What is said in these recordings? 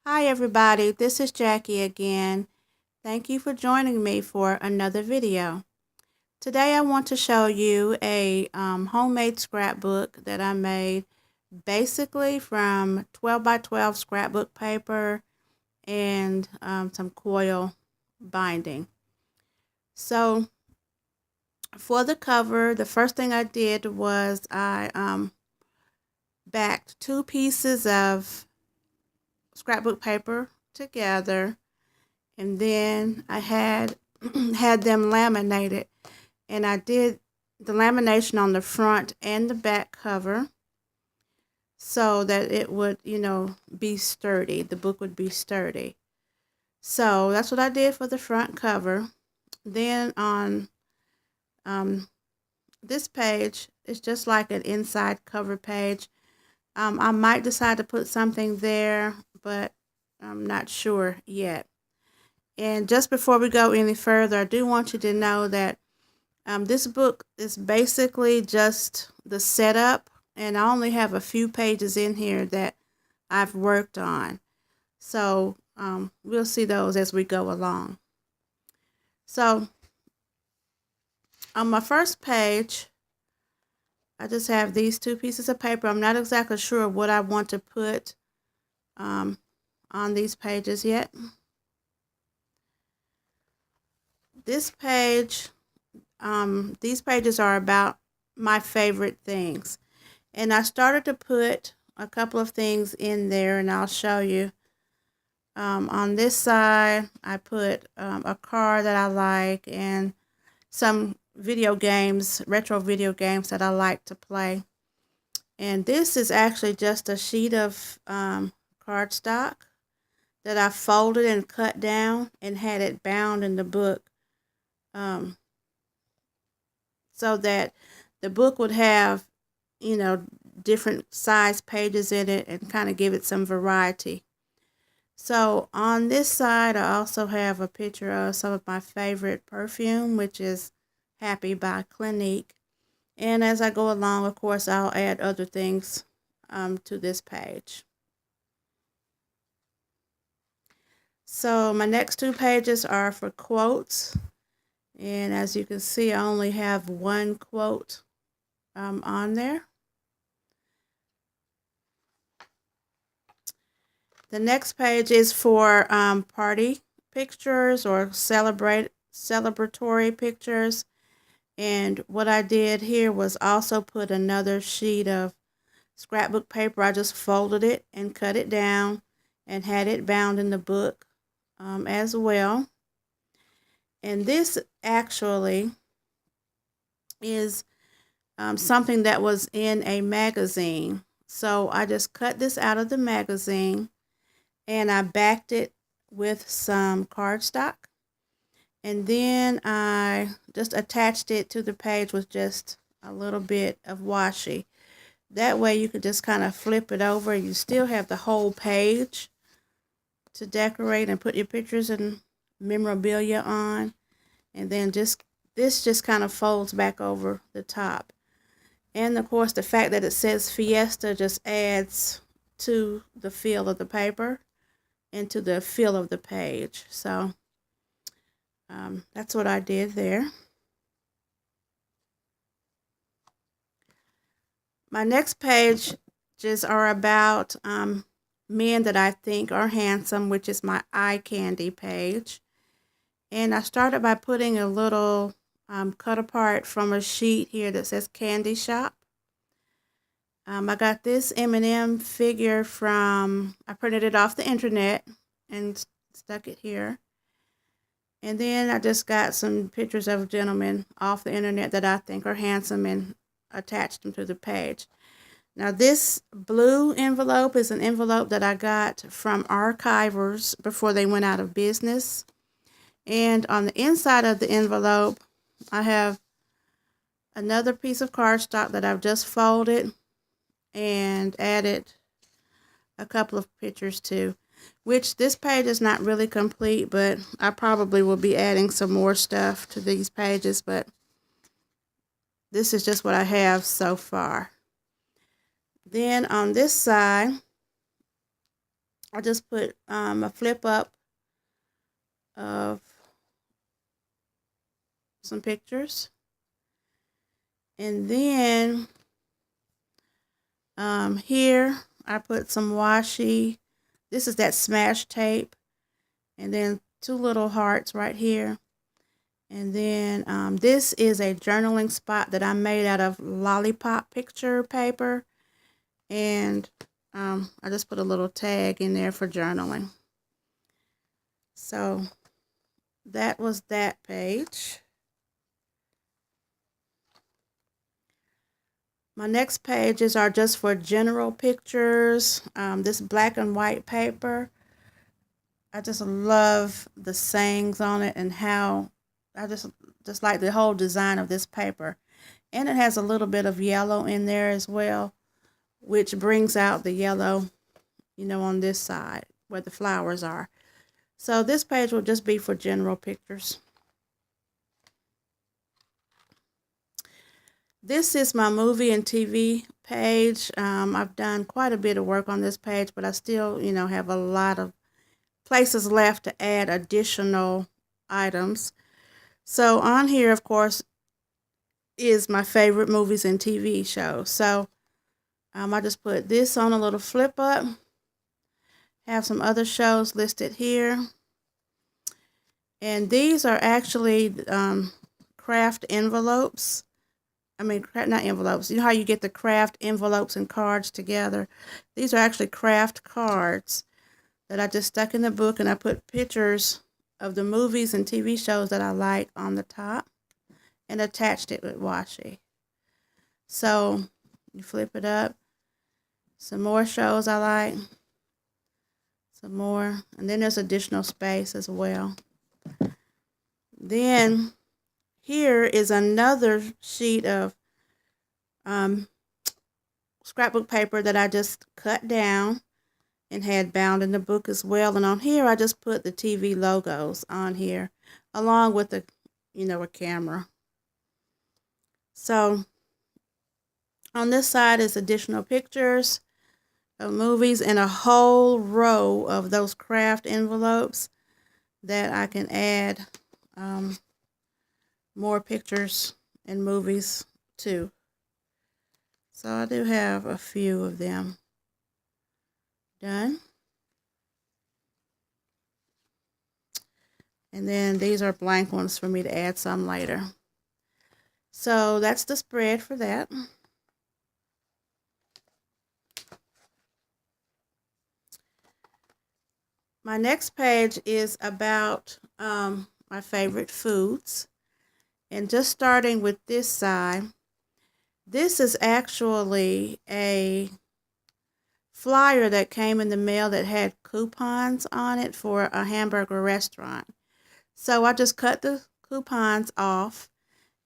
Hi everybody, this is Jackie again. Thank you for joining me for another video. Today I want to show you a homemade scrapbook that I made basically from 12 by 12 scrapbook paper and some coil binding. So for the cover, the first thing I did was I backed two pieces of scrapbook paper together, and then I had had them laminated, and I did the lamination on the front and the back cover so that it would, be sturdy. The book would be sturdy. So that's what I did for the front cover. Then on this page, it's just like an inside cover page. I might decide to put something there, but I'm not sure yet. And just before we go any further, I do want you to know that this book is basically just the setup, and I only have a few pages in here that I've worked on. So we'll see those as we go along. So on my first page, I just have these two pieces of paper. I'm not exactly sure what I want to put on these pages yet. This page, these pages are about my favorite things. And I started to put a couple of things in there, and I'll show you. On this side, I put a car that I like and some video games, retro video games that I like to play. And this is actually just a sheet of cardstock that I folded and cut down and had it bound in the book, so that the book would have, different size pages in it and kind of give it some variety. So on this side, I also have a picture of some of my favorite perfume, which is Happy by Clinique. And as I go along, of course, I'll add other things to this page. So my next two pages are for quotes. And as you can see, I only have one quote on there. The next page is for party pictures or celebratory pictures. And what I did here was also put another sheet of scrapbook paper. I just folded it and cut it down and had it bound in the book as well. And this actually is something that was in a magazine. So I just cut this out of the magazine and I backed it with some cardstock. And then I just attached it to the page with just a little bit of washi. That way you could just kind of flip it over. You still have the whole page to decorate and put your pictures and memorabilia on. And then this just kind of folds back over the top. And of course the fact that it says Fiesta just adds to the feel of the paper and to the feel of the page. So that's what I did there. My next pages are about men that I think are handsome, which is my eye candy page. And I started by putting a little cut apart from a sheet here that says Candy Shop. I got this M&M figure I printed it off the internet and stuck it here. And then I just got some pictures of gentlemen off the internet that I think are handsome and attached them to the page. Now this blue envelope is an envelope that I got from Archivers before they went out of business. And on the inside of the envelope, I have another piece of cardstock that I've just folded and added a couple of pictures to, which this page is not really complete, but I probably will be adding some more stuff to these pages, but this is just what I have so far. Then on this side, I just put a flip up of some pictures. And then here I put some washi. This is that smash tape. And then 2 little hearts right here. And then this is a journaling spot that I made out of lollipop picture paper. And I just put a little tag in there for journaling. So that was that page. My next pages are just for general pictures. This black and white paper, I just love the sayings on it and how I just like the whole design of this paper. And it has a little bit of yellow in there as well, which brings out the yellow, on this side where the flowers are. So this page will just be for general pictures. This is my movie and TV page. I've done quite a bit of work on this page, but I still, have a lot of places left to add additional items. So on here, of course, is my favorite movies and TV shows. So I just put this on a little flip up. Have some other shows listed here. And these are actually craft envelopes. I mean, not envelopes. You know how you get the craft envelopes and cards together? These are actually craft cards that I just stuck in the book, and I put pictures of the movies and TV shows that I like on the top and attached it with washi. So you flip it up. Some more shows I like. Some more. And then there's additional space as well. Then here is another sheet of scrapbook paper that I just cut down and had bound in the book as well. And on here, I just put the TV logos on here, along with a camera. So on this side is additional pictures of movies and a whole row of those craft envelopes that I can add more pictures and movies to. So I do have a few of them done. And then these are blank ones for me to add some later. So that's the spread for that. My next page is about my favorite foods. And just starting with this side, this is actually a flyer that came in the mail that had coupons on it for a hamburger restaurant. So I just cut the coupons off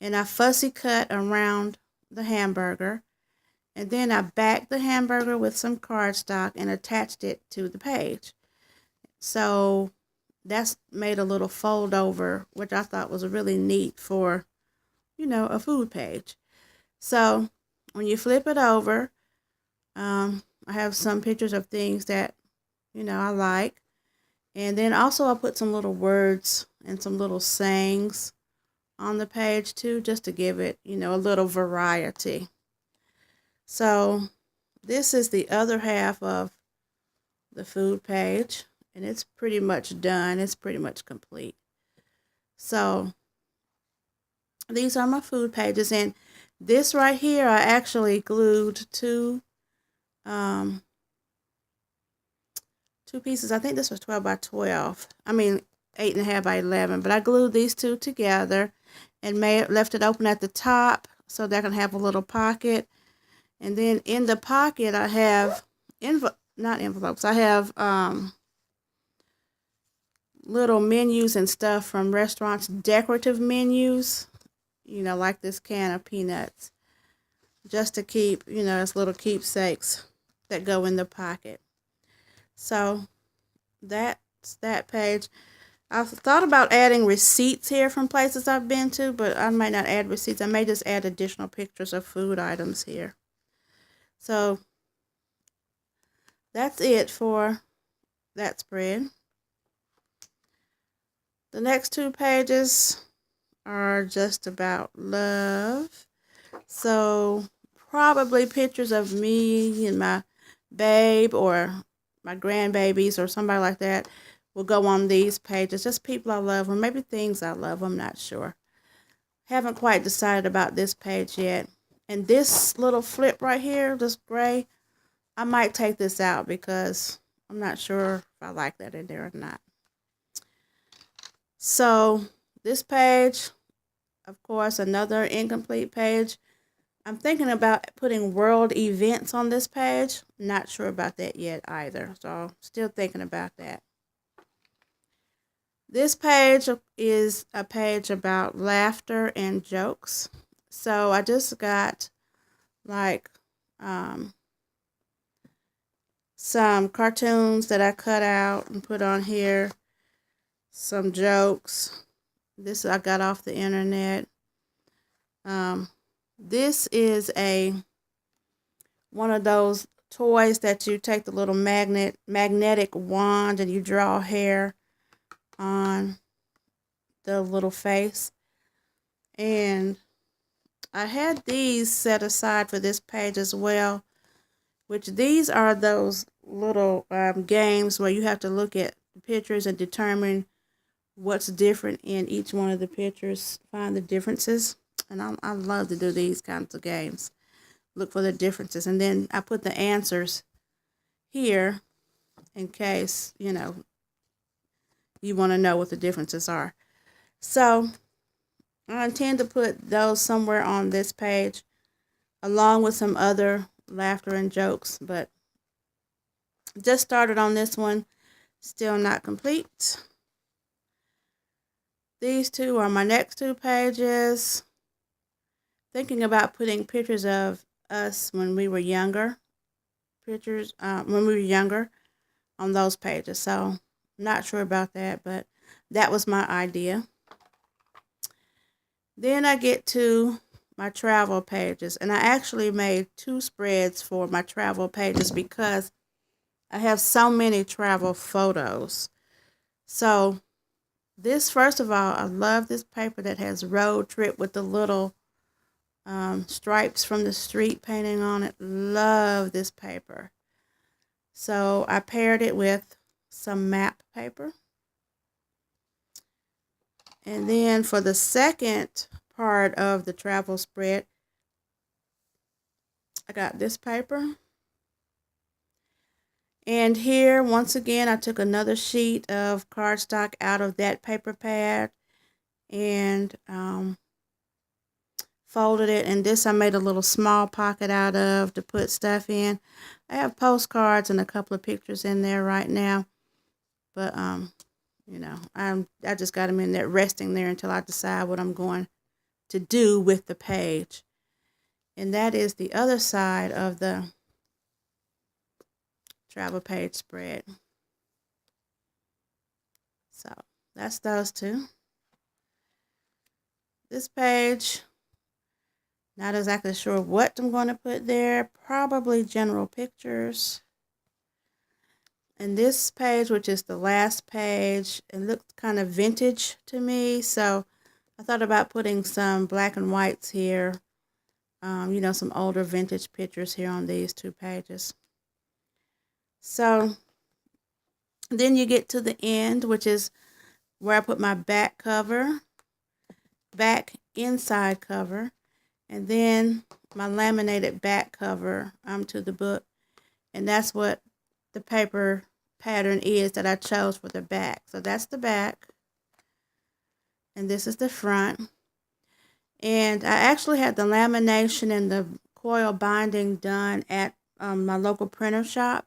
and I fussy cut around the hamburger. And then I backed the hamburger with some cardstock and attached it to the page. So that's made a little fold over, which I thought was really neat for, a food page. So when you flip it over, I have some pictures of things that, I like. And then also I put some little words and some little sayings on the page too, just to give it, a little variety. So this is the other half of the food page, and it's pretty much done. It's pretty much complete. So these are my food pages, and this right here I actually glued two pieces. I think this was 12 by 12. I mean 8.5 by 11, but I glued these two together and left it open at the top so that I can have a little pocket. And then in the pocket I have not envelopes. I have little menus and stuff from restaurants, decorative menus, like this can of peanuts, just to keep, as little keepsakes that go in the pocket. So that's that page. I thought about adding receipts here from places I've been to, but I might not add receipts. I may just add additional pictures of food items here. So that's it for that spread. The next 2 pages are just about love. So probably pictures of me and my babe or my grandbabies or somebody like that will go on these pages. Just people I love or maybe things I love. I'm not sure. Haven't quite decided about this page yet. And this little flip right here, this gray, I might take this out because I'm not sure if I like that in there or not. So this page, of course, another incomplete page. I'm thinking about putting world events on this page. Not sure about that yet either. So still thinking about that. This page is a page about laughter and jokes. So I just got like some cartoons that I cut out and put on here. Some jokes. This I got off the internet. This is one of those toys that you take the little magnetic wand and you draw hair on the little face. And I had these set aside for this page as well, which these are those little games where you have to look at the pictures and determine what's different in each one of the pictures, find the differences. And I love to do these kinds of games. Look for the differences. And then I put the answers here in case, you want to know what the differences are. So I intend to put those somewhere on this page along with some other laughter and jokes. But just started on this one. Still not complete. These 2 are my next 2 pages. Thinking about putting pictures of us when we were younger. Pictures when we were younger on those pages. So not sure about that, but that was my idea. Then I get to my travel pages, and I actually made 2 spreads for my travel pages because I have so many travel photos. So this, first of all, I love this paper that has road trip with the little stripes from the street painting on it. Love this paper. So I paired it with some map paper. And then for the second part of the travel spread, I got this paper. And here, once again, I took another sheet of cardstock out of that paper pad and folded it. And this I made a little small pocket out of to put stuff in. I have postcards and a couple of pictures in there right now. But, I just got them in there, resting there until I decide what I'm going to do with the page. And that is the other side of the travel page spread. So that's those 2. This page, not exactly sure what I'm going to put there. Probably general pictures. And this page, which is the last page, it looked kind of vintage to me. So I thought about putting some black and whites here. Some older vintage pictures here on these 2 pages. So then you get to the end, which is where I put my back inside cover, and then my laminated back cover to the book. And that's what the paper pattern is that I chose for the back. So that's the back, and this is the front. And I actually had the lamination and the coil binding done at my local printing shop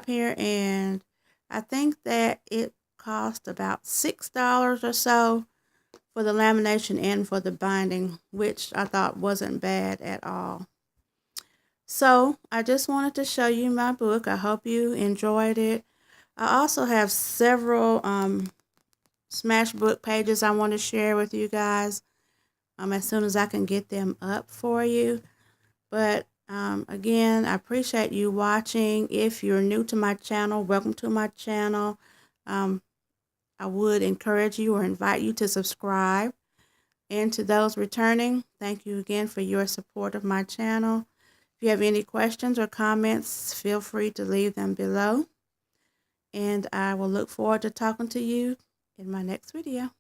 here, and I think that it cost about $6 or so for the lamination and for the binding, which I thought wasn't bad at all. So I just wanted to show you my book. I hope you enjoyed it. I also have several Smashbook pages I want to share with you guys as soon as I can get them up for you. But Again, I appreciate you watching. If you're new to my channel, welcome to my channel. I would encourage you or invite you to subscribe. And to those returning, thank you again for your support of my channel. If you have any questions or comments, feel free to leave them below. And I will look forward to talking to you in my next video.